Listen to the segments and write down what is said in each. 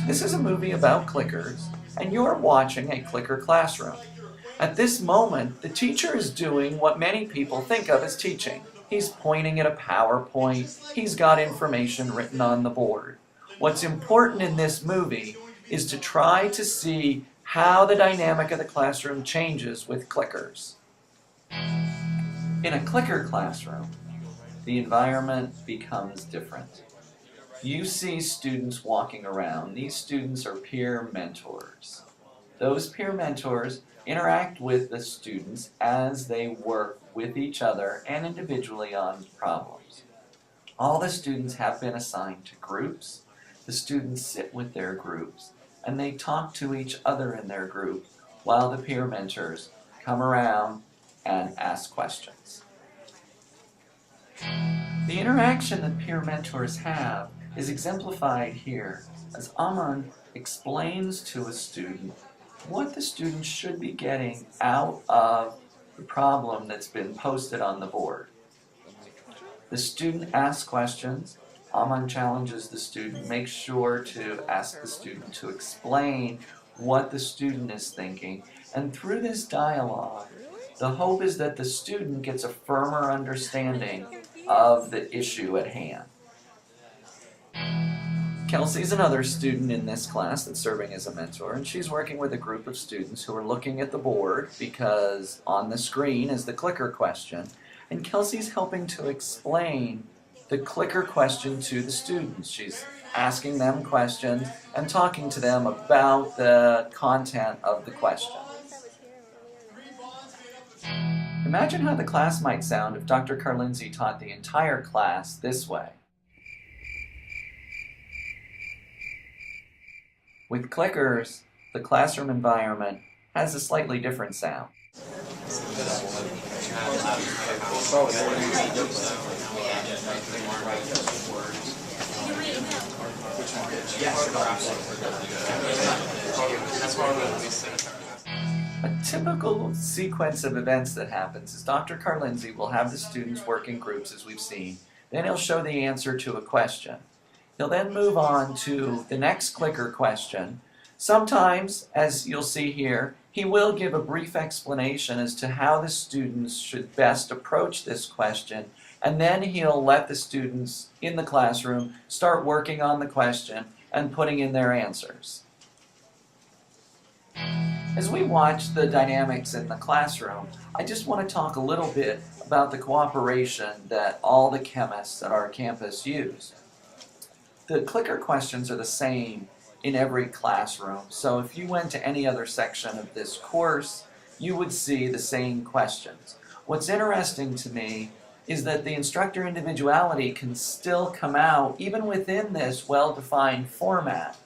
This is a movie about clickers, and you're watching a clicker classroom. At this moment, the teacher is doing what many people think of as teaching. He's pointing at a PowerPoint, he's got information written on the board. What's important in this movie is to try to see how the dynamic of the classroom changes with clickers. In a clicker classroom, the environment becomes different. You see students walking around. These students are peer mentors. Those peer mentors interact with the students as they work with each other and individually on problems. All the students have been assigned to groups. The students sit with their groups and they talk to each other in their group while the peer mentors come around and ask questions. The interaction that peer mentors have is exemplified here as Aman explains to a student what the student should be getting out of the problem that's been posted on the board. The student asks questions. Aman challenges the student, makes sure to ask the student to explain what the student is thinking, and through this dialogue, the hope is that the student gets a firmer understanding of the issue at hand. Kelsey's another student in this class that's serving as a mentor, and she's working with a group of students who are looking at the board because on the screen is the clicker question, and Kelsey's helping to explain the clicker question to the students. She's asking them questions and talking to them about the content of the question. Imagine how the class might sound if Dr. Carlinzi taught the entire class this way. With clickers, the classroom environment has a slightly different sound. A typical sequence of events that happens is Dr. Carlinzi will have the students work in groups as we've seen, then he'll show the answer to a question. He'll then move on to the next clicker question. Sometimes, as you'll see here, he will give a brief explanation as to how the students should best approach this question, and then he'll let the students in the classroom start working on the question and putting in their answers. As we watch the dynamics in the classroom, I just want to talk a little bit about the cooperation that all the chemists at our campus use. The clicker questions are the same in every classroom, so if you went to any other section of this course, you would see the same questions. What's interesting to me is that the instructor individuality can still come out even within this well-defined format.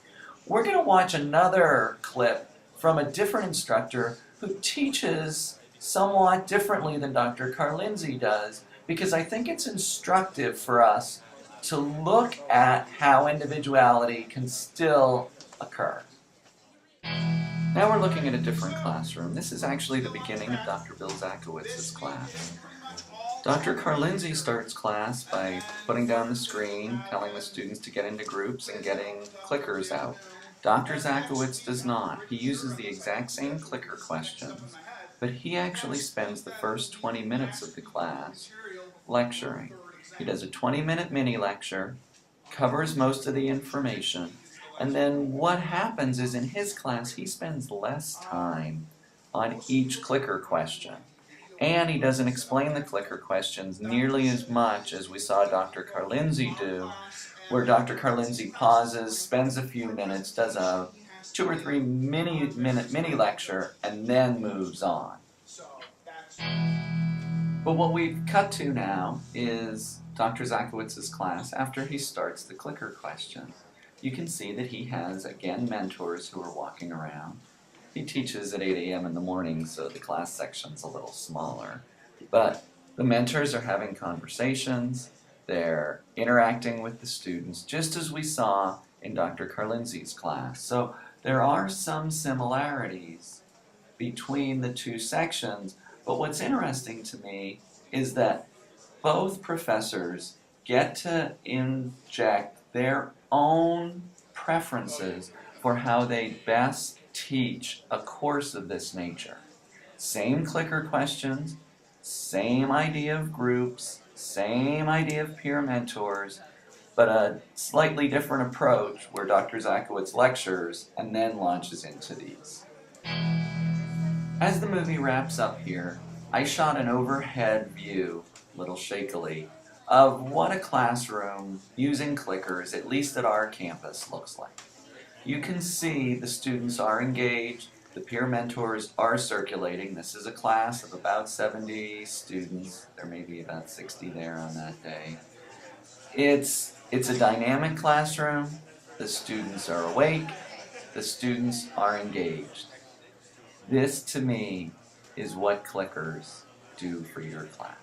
We're going to watch another clip from a different instructor who teaches somewhat differently than Dr. Carlinzi does, because I think it's instructive for us to look at how individuality can still occur. Now we're looking at a different classroom. This is actually the beginning of Dr. Bill Zakowitz's class. Dr. Carlinzi starts class by putting down the screen, telling the students to get into groups and getting clickers out. Dr. Zakowitz does not. He uses the exact same clicker questions, but he actually spends the first 20 minutes of the class lecturing. He does a 20-minute mini lecture, covers most of the information, and then what happens is in his class he spends less time on each clicker question. And he doesn't explain the clicker questions nearly as much as we saw Dr. Carlinzi do, where Dr. Carlinzi pauses, spends a few minutes, does a 2 or 3 minute mini lecture, and then moves on. But what we've cut to now is Dr. Zakowitz's class after he starts the clicker question. You can see that he has, again, mentors who are walking around. He teaches at 8 a.m. in the morning, so the class section's a little smaller. But the mentors are having conversations, they're interacting with the students, just as we saw in Dr. Carlinzi's class. So there are some similarities between the two sections, but what's interesting to me is that both professors get to inject their own preferences for how they best teach a course of this nature. Same clicker questions, same idea of groups, same idea of peer mentors, but a slightly different approach where Dr. Zakowitz lectures and then launches into these. As the movie wraps up here, I shot an overhead view, a little shakily, of what a classroom using clickers, at least at our campus, looks like. You can see the students are engaged, the peer mentors are circulating. This is a class of about 70 students. There may be about 60 there on that day. It's a dynamic classroom. The students are awake. The students are engaged. This, to me, is what clickers do for your class.